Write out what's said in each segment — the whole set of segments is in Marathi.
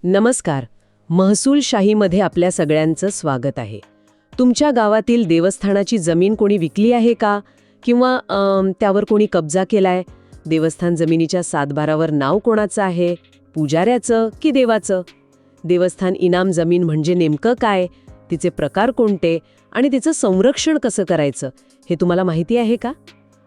नमस्कार. महसूलशाहीमध्ये आपल्या सगळ्यांचं स्वागत आहे. तुमच्या गावातील देवस्थानाची जमीन कोणी विकली आहे का? किंवा त्यावर कोणी कब्जा केलाय? देवस्थान जमिनीच्या सातबारावर नाव कोणाचं आहे? पुजाऱ्याचं की देवाचं? देवस्थान इनाम जमीन म्हणजे नेमकं काय? तिचे प्रकार कोणते? आणि तिचं संरक्षण कसं करायचं हे तुम्हाला माहिती आहे का?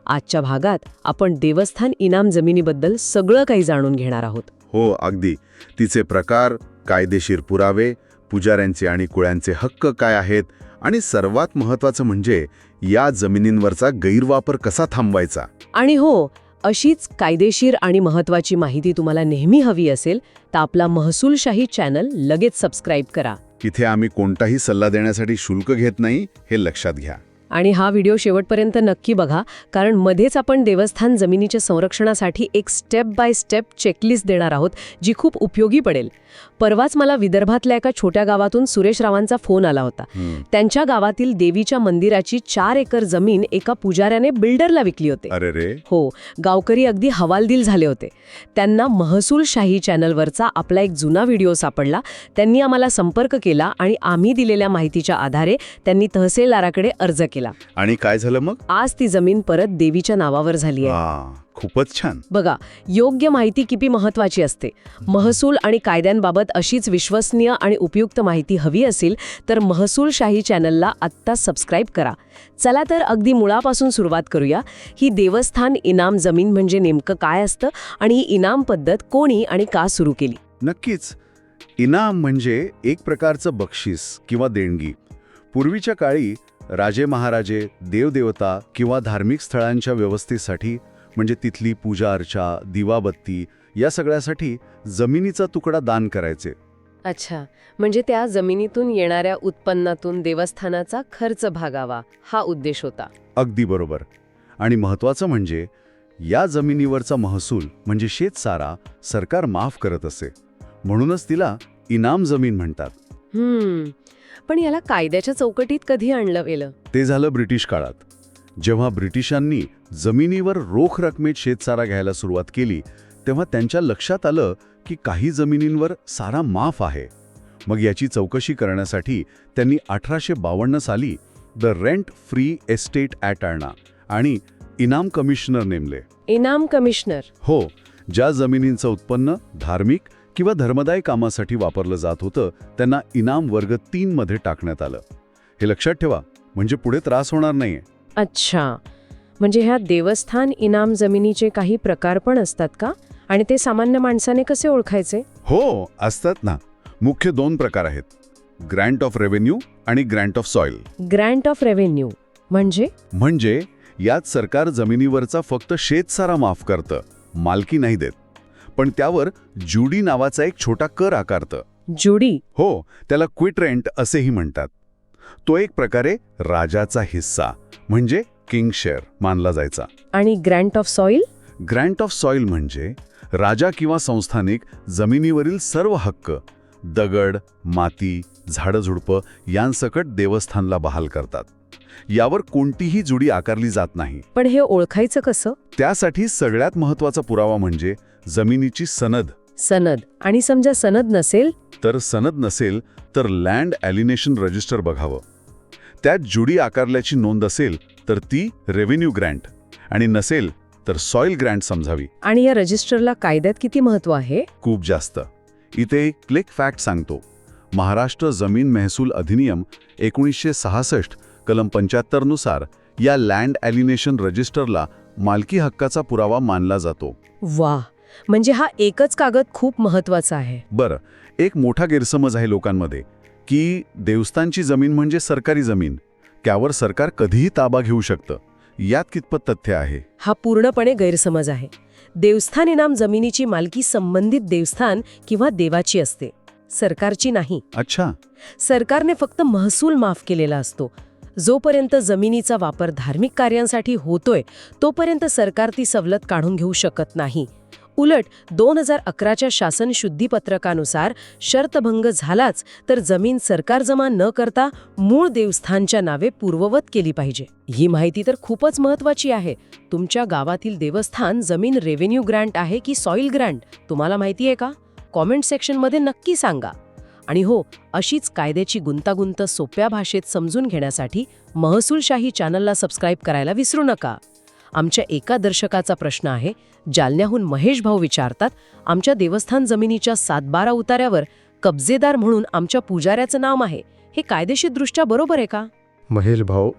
आजच्या भागात आपण देवस्थान इनाम जमिनीबद्दल सगळं काही जाणून घेणार आहोत. हो, अगदी. तिचे प्रकार, कायदेशीर पुरावे, पुजाऱ्यांचे आणि कुळ्यांचे हक्क काय आहेत आणि सर्वात महत्त्वाचं म्हणजे या जमिनींवरचा गैरवापर कसा थांबवायचा. आणि हो, अशीच कायदेशीर आणि महत्त्वाची माहिती तुम्हाला नेहमी हवी असेल तर आपला महसूलशाही चॅनल लगेच सबस्क्राईब करा. इथे आम्ही कोणताही सल्ला देण्यासाठी शुल्क घेत नाही, हे लक्षात घ्या. आणि हा व्हिडिओ शेवटपर्यंत नक्की बघा, कारण मध्येच आपण देवस्थान जमिनीच्या संरक्षणासाठी एक स्टेप बाय स्टेप चेकलिस्ट देणार आहोत, जी खूप उपयोगी पडेल. परवाच मला विदर्भातल्या एका छोट्या गावातून सुरेश रावांचा फोन आला होता. त्यांच्या गावातील देवीच्या मंदिराची 4 एकर जमीन एका पुजाऱ्याने बिल्डरला विकली होती. अरे रे. हो, गावकरी अगदी हवालदिल झाले होते. त्यांना महसूलशाही चॅनलवरचा आपला एक जुना व्हिडिओ सापडला. त्यांनी आम्हाला संपर्क केला आणि आम्ही दिलेल्या माहितीच्या आधारे त्यांनी तहसीलदाराकडे अर्ज केला. आणि काय झालं मग? आज ती जमीन परत देवीच्या नावावर झाली आहे. खूपच छान. बघा, योग्य माहिती किती महत्त्वाची असते. महसूल आणि कायद्यांबाबत अशीच विश्वसनीय आणि उपयुक्त माहिती हवी असेल तर महसूलशाही चॅनलला आत्ता सबस्क्राईब करा. चला तर अगदी मुळापासून सुरुवात करूया. ही देवस्थान इनाम जमीन म्हणजे नेमकं काय असतं आणि ही इनाम पद्धत कोणी आणि का सुरू केली? नक्कीच. इनाम म्हणजे एक प्रकारचं बक्षीस किंवा देणगी. पूर्वीच्या काळी राजे महाराजे देवदेवता किंवा धार्मिक स्थळांच्या व्यवस्थेसाठी, म्हणजे तिथली पूजा अर्चा, दिवाबत्ती या सगळ्यासाठी जमिनीचा तुकडा दान करायचे. अच्छा, म्हणजे त्या जमिनीतून येणाऱ्या उत्पन्नातून देवस्थानाचा खर्च भागावा, हा उद्देश होता. अगदी बरोबर. आणि महत्त्वाचं म्हणजे या जमिनीवरचा महसूल म्हणजे शेतसारा सरकार माफ करत असे. म्हणूनच तिला इनाम जमीन म्हणतात. पण याला कायद्याच्या चौकटीत कधी आणलं गेलं? ते झालं ब्रिटिश काळात. जेव्हा ब्रिटिशांनी जमिनीवर रोख रकमेत शेतसारा घ्यायला सुरुवात केली तेव्हा त्यांच्या लक्षात आलं की काही जमिनींवर सारा माफ आहे. मग याची चौकशी करण्यासाठी त्यांनी 1852 साली the rent free estate act आणला आणि इनाम कमिशनर नेमले. इनाम कमिशनर? हो, ज्या जमिनींचं उत्पन्न धार्मिक किंवा धर्मदाय कामासाठी वापरलं जात होतं त्यांना इनाम वर्ग 3 मध्ये टाकण्यात आलं. हे लक्षात ठेवा, म्हणजे पुढे त्रास होणार नाहीये. अच्छा, म्हणजे ह्या देवस्थान इनाम जमिनीचे काही प्रकार पण असतात का? आणि ते सामान्य माणसाने कसे ओळखायचे? हो, असतात ना. मुख्य 2 प्रकार आहेत, ग्रँट ऑफ रेव्हेन्यू आणि Grant of soil. Grant of revenue म्हणजे यात सरकार जमिनीवरचा फक्त शेतसारा माफ करतं, मालकी नाही देत. पण त्यावर ज्युडी नावाचा एक छोटा कर आकारतं. ज्युडी? हो, त्याला क्विट रेंट असेही म्हणतात. तो एक प्रकारे राजाचा हिस्सा म्हणजे किंग शेअर मानला जायचा. आणि Grant of soil? Grant of soil म्हणजे राजा किंवा संस्थानिक जमिनीवरील सर्व हक्क, दगड, माती, झाडझुडपं यांसकट देवस्थानला बहाल करतात. यावर कोणतीही जुडी आकारली जात नाही. पण हे ओळखायचं कसं? त्यासाठी सगळ्यात महत्त्वाचा पुरावा म्हणजे जमिनीची सनद. सनद? आणि समजा सनद नसेल तर लँड ॲलिनेशन रजिस्टर बघावं. त्यात जुडी आकारल्याची नोंद असेल तर ती रेव्हेन्यू ग्रँट आणि नसेल तर सॉइल ग्रँट समजावी. आणि या रजिस्टरला कायद्यात किती महत्त्व आहे? खूप जास्त. इथे एक क्लिक फॅक्ट सांगतो. महाराष्ट्र जमीन महसूल अधिनियम 1966 कलम 75 नुसार या लँड ॲलिनेशन रजिस्टरला मालकी हक्काचा पुरावा मानला जातो. वाह, म्हणजे हा एकच कागद खूप महत्त्वाचा आहे. बरं, एक मोठा गैरसमज आहे लोकांमध्ये की देवस्थानची जमीन म्हणजे सरकारी जमीन, त्यावर सरकार कधीही ताबा घेऊ शकतं. यात कितपत तथ्य आहे? हा पूर्णपणे गैरसमज आहे. देवस्थान इनाम जमिनीची मालकी संबंधित देवस्थान किंवा देवाची असते, सरकारची नाही. अच्छा. सरकारने फक्त महसूल माफ केलेला असतो. जोपर्यंत जमिनीचा वापर धार्मिक कार्यांसाठी होतोय तोपर्यंत सरकार ती सवलत काढून घेऊ शकत नाही. उलट 2011च्या शासन शुद्धीपत्रकानुसार शर्तभंग झालाच तर जमीन सरकार जमा न करता मूळ देवस्थानच्या नावे पूर्ववत केली पाहिजे. ही माहिती तर खूपच महत्त्वाची आहे. तुमच्या गावातील देवस्थान जमीन रेव्हेन्यू ग्रँट आहे की सॉइल ग्रँट तुम्हाला माहिती आहे का? कॉमेंट सेक्शनमध्ये नक्की सांगा. आणि हो, अशीच कायद्याची गुंतागुंत सोप्या भाषेत समजून घेण्यासाठी महसूलशाही चॅनलला सबस्क्राईब करायला विसरू नका. आमच्या एका दर्शकाचा प्रश्न आहे. जालन्याहून महेश भाऊ विचारतात, आमच्या देवस्थान जमिनीच्या 7-12 उतार्यावर कब्जेदार म्हणून आमच्या पुजाऱ्याचं नाव आहे. हे कायदेशीरदृष्ट्या बरोबर आहे का? महेश भाऊ,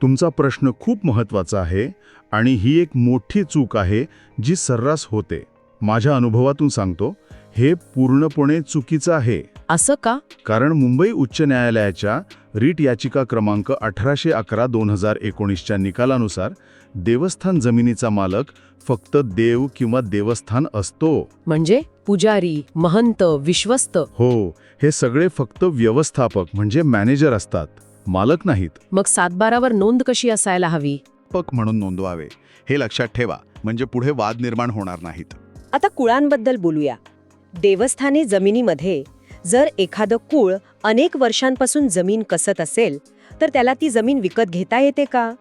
तुमचा प्रश्न खूप महत्त्वाचा आहे आणि ही एक मोठी चूक आहे जी सर्रास होते. माझ्या अनुभवातून सांगतो, हे पूर्णपणे चुकीचं आहे. असं का? कारण मुंबई उच्च न्यायालयाच्या रीट याचिका क्रमांक 1811/2019च्या निकालानुसार देवस्थान जमिनीचा मालक फक्त देव किंवा देवस्थान असतो. म्हणजे पुजारी, महंत, विश्वस्त? हो, हे सगळे फक्त व्यवस्थापक म्हणजे मॅनेजर असतात, मालक नाहीत. मग 7-12वर नोंद कशी असायला हवी? पक म्हणून नोंदवावे हे लक्षात ठेवा, म्हणजे पुढे वाद निर्माण होणार नाहीत. आता कुळांबद्दल बोलूया. देवस्थानी जमिनीमध्ये जर एखादं कुळ अनेक वर्षांपासून जमीन कसत असेल तर त्याला ती जमीन विकत घेता येते का?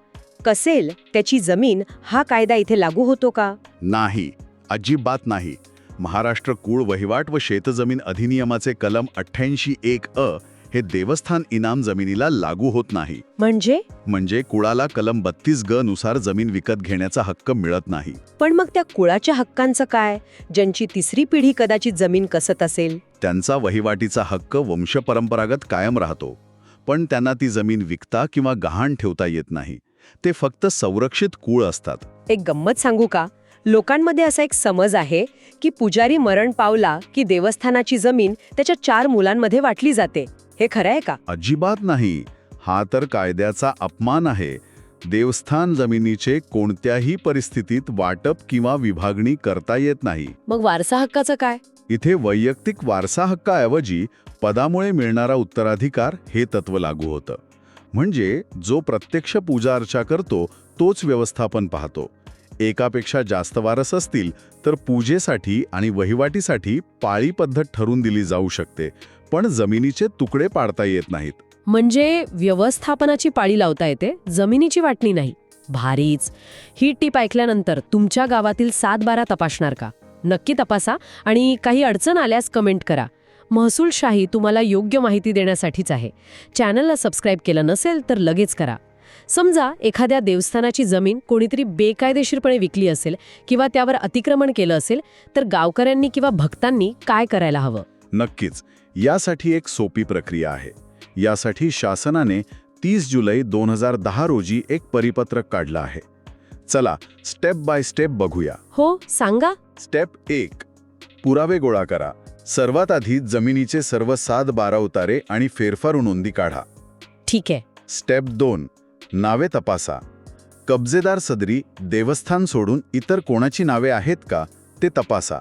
कसेल त्याची जमीन हा कायदा इथे लागू होतो का? नाही, अजिबात नाही. महाराष्ट्र कुळ वहिवाट व शेतजमीन अधिनियमाचे कलम 88(1)(अ) हे देवस्थान इनाम जमिनीला लागू होत नाही. म्हणजे कुळाला कलम 32(ग) नुसार जमीन विकत घेण्याचा हक्क मिळत नाही. पण मग त्या कुळाच्या हक्कांचं काय, ज्यांची तिसरी पिढी कदाचित जमीन कसत असेल? त्यांचा वहिवाटीचा हक्क वंशपरंपरागत कायम राहतो, पण त्यांना ती जमीन विकता किंवा गहाण ठेवता येत नाही. ते फक्त संरक्षित कुळ असतात. एक गंमत सांगू का? लोकांमध्ये असा एक समज आहे की पुजारी मरण पावला की देवस्थानाची जमीन त्याच्या 4 मुलांमध्ये वाटली जाते. हे खरं आहे का? अजिबात नाही. हा तर कायद्याचा अपमान आहे. देवस्थान जमिनीचे कोणत्याही परिस्थितीत वाटप किंवा विभागणी करता येत नाही. मग वारसा हक्काचं काय? इथे वैयक्तिक वारसा हक्काऐवजी पदामुळे मिळणारा उत्तराधिकार हे तत्व लागू होतं. म्हणजे जो प्रत्यक्ष पूजा अर्चा करतो तोच व्यवस्थापन पाहतो. एकापेक्षा जास्त वारस असतील तर पूजेसाठी आणि वहिवाटीसाठी पाळी पद्धत ठरून दिली जाऊ शकते, पण जमिनीचे तुकडे पाडता येत नाहीत. म्हणजे व्यवस्थापनाची पाळी लावता येते, जमिनीची वाटणी नाही. भारीच. ही टीप ऐकल्यानंतर तुमच्या गावातील 7-12 तपासणार का? नक्की तपासा आणि काही अडचण आल्यास कमेंट करा. महसूलशाही तुम्हाला योग्य माहिती देण्यासाठीच आहे. चॅनलला सबस्क्राईब केलं नसेल तर लगेच करा. समजा एखाद्या देवस्थानाची जमीन कोणीतरी बेकायदेशीरपणे विकली असेल किंवा त्यावर अतिक्रमण केलं असेल, तर गावकऱ्यांनी किंवा भक्तांनी काय करायला हवं? नक्कीच. यासाठी एक सोपी प्रक्रिया आहे. यासाठी शासनाने 30 जुलै 2010 रोजी एक परिपत्रक काढलं आहे. चला स्टेप बाय स्टेप बघूया. हो, सांगा. स्टेप 1, पुरावे गोळा करा. सर्वात आधी जमिनीचे सर्व 7-12 उतारे आणि फेरफार नोंदी काढा. ठीक आहे. स्टेप 2, नावे तपासा. कब्जेदार सदरी देवस्थान सोडून इतर कोणाची नावे आहेत का ते तपासा.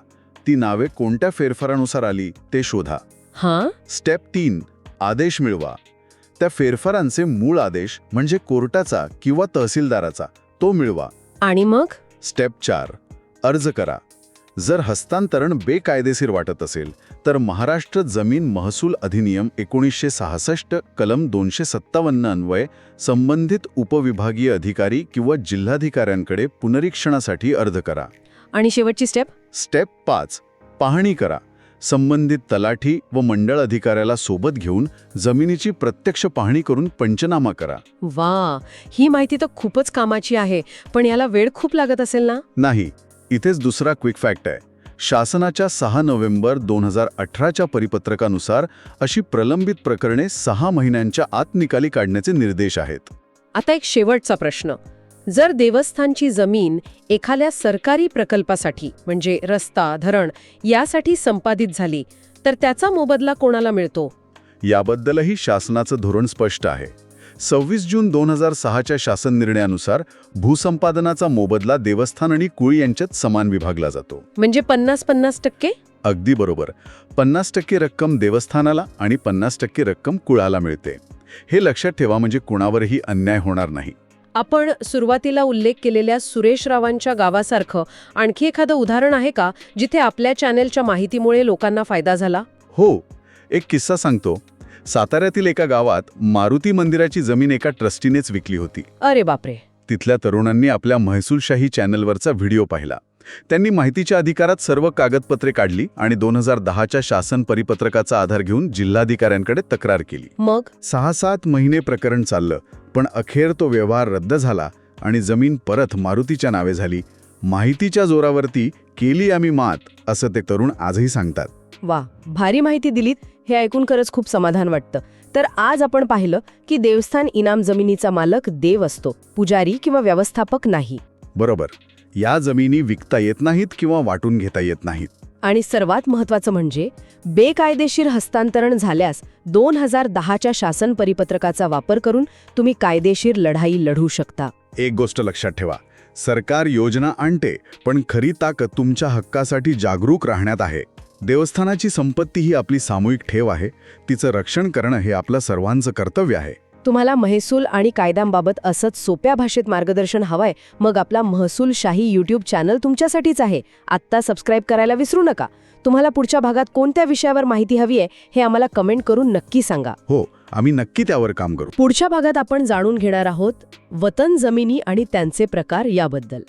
ती नावे कोणत्या फेरफारानुसार आली ते शोधा. हां. स्टेप 3, आदेश मिळवा. त्या फेरफारांचे मूळ आदेश म्हणजे कोर्टाचा किंवा तहसीलदाराचा तो मिळवा. आणि मग? स्टेप 4, अर्ज करा. जर हस्तांतरण बेकायदेशीर वाटत असेल तर महाराष्ट्र जमीन महसूल अधिनियम 1966 कलम 257 अन्वये संबंधित उपविभागीय अधिकारी किंवा जिल्हाधिकाऱ्यांकडे पुनरीक्षणासाठी अर्ज करा. आणि शेवटची स्टेप? स्टेप 5, पाहणी करा. संबंधित तलाठी व मंडळ अधिकाऱ्याला सोबत घेऊन जमिनीची प्रत्यक्ष पाहणी करून पंचनामा करा. वा, ही माहिती तर खूपच कामाची आहे, पण याला वेळ खूप लागत असेल ना? नाही, इथेच दुसरा क्विक फॅक्ट आहे. शासनाच्या 6 नोव्हेंबर 2018च्या परिपत्रकानुसार अशी प्रलंबित प्रकरणे 6 महिन्यांच्या आत निकाली काढण्याचे निर्देश आहेत. आता एक शेवटचा प्रश्न. जर देवस्थानची जमीन एखाद्या सरकारी प्रकल्पासाठी म्हणजे रस्ता, धरण यासाठी संपादित झाली तर त्याचा मोबदला कोणाला मिळतो? याबद्दलही शासनाचं धोरण स्पष्ट आहे. 26 जून 2006च्या शासन निर्णयानुसार भूसंपादनाचा मोबदला देवस्थान आणि कुळ यांच्यात समान विभागला जातो. म्हणजे 50-50%? अगदी बरोबर. 50% रक्कम देवस्थानाला आणि 50% रक्कम कुळाला मिळते. हे लक्षात ठेवा, म्हणजे कुणावरही अन्याय होणार नाही. आपण सुरुवातीला उल्लेख केलेल्या सुरेश रावांच्या गावासारखं आणखी एखादं उदाहरण आहे का जिथे आपल्या चॅनेलच्या माहितीमुळे लोकांना फायदा झाला? हो, एक किस्सा सांगतो. साताऱ्यातील एका गावात मारुती मंदिराची जमीन एका ट्रस्टीनेच विकली होती. अरे बापरे. तिथल्या तरुणांनी आपल्या महसूलशाही चॅनलवरचा व्हिडिओ पाहिला त्यांनी माहितीच्या अधिकारात सर्व कागदपत्रे काढली आणि 2010च्या शासन परिपत्रकाचा आधार घेऊन जिल्हाधिकाऱ्यांकडे तक्रार केली. मग 6-7 महिने प्रकरण चाललं, पण अखेर तो व्यवहार रद्द झाला आणि जमीन परत मारुतीच्या नावे झाली. माहितीच्या जोरावरती केली आम्ही मात, असं ते तरुण आजही सांगतात. वा, भारी माहिती दिलीत. हे ऐकून खरंच खूप समाधान वाटतं. तर आज आपण पाहिलं की देवस्थान इनाम जमिनीचा मालक देव असतो, पुजारी किंवा व्यवस्थापक नाही. बरोबर, या जमिनी विकता येत नाहीत किंवा वाटून घेता येत नाहीत. आणि सर्वात महत्त्वाचं म्हणजे बेकायदेशीर हस्तांतरण झाल्यास 2010च्या शासन परिपत्रकाचा वापर करून तुम्ही कायदेशीर लढाई लढू शकता. एक गोष्ट लक्षात ठेवा, सरकार योजना आणते, पण खरी ताकद तुमच्या हक्कासाठी जागरूक राहण्यात आहे. देवस्थानाची संपत्ती ही आपली सामूहिक ठेव आहे. तिचं रक्षण करणं हे आपलं सर्वांचं कर्तव्य आहे. तुम्हाला महसूल आणि कायद्यांबाबत असंच सोप्या भाषेत मार्गदर्शन हवंय, मग आपला महसूलशाही यूट्यूब चॅनल तुमच्यासाठीच आहे. आत्ता सबस्क्राईब करायला विसरू नका. तुम्हाला पुढच्या भागात कोणत्या विषयावर माहिती हवी आहे हे आम्हाला कमेंट करून नक्की सांगा. हो, आम्ही नक्की त्यावर काम करू. पुढच्या भागात आपण जाणून घेणार आहोत वतन जमिनी आणि त्यांचे प्रकार याबद्दल.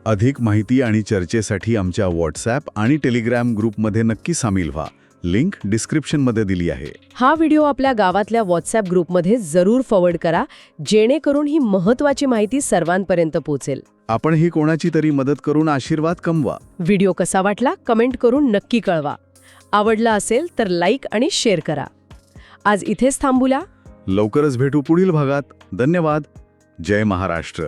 अधिक माहिती आणि चर्चेसाठी आमच्या व्हॉट्सॲप आणि टेलिग्राम ग्रुपमध्ये नक्की सामील व्हा. लिंक डिस्क्रिप्शनमध्ये दिली आहे. हा व्हिडिओ आपल्या गावातल्या व्हॉट्सॲप ग्रुपमध्ये जरूर फॉरवर्ड करा, जेणेकरून ही महत्त्वाची माहिती सर्वांपर्यंत पोहोचेल. आपणही कोणाची तरी मदत करून आशीर्वाद कमवा. व्हिडिओ कसा वाटला कमेंट करून नक्की कळवा. आवडला असेल तर लाईक आणि शेअर करा. आज इथेच थांबूया. लवकरच भेटू पुढील भागात. धन्यवाद. जय महाराष्ट्र.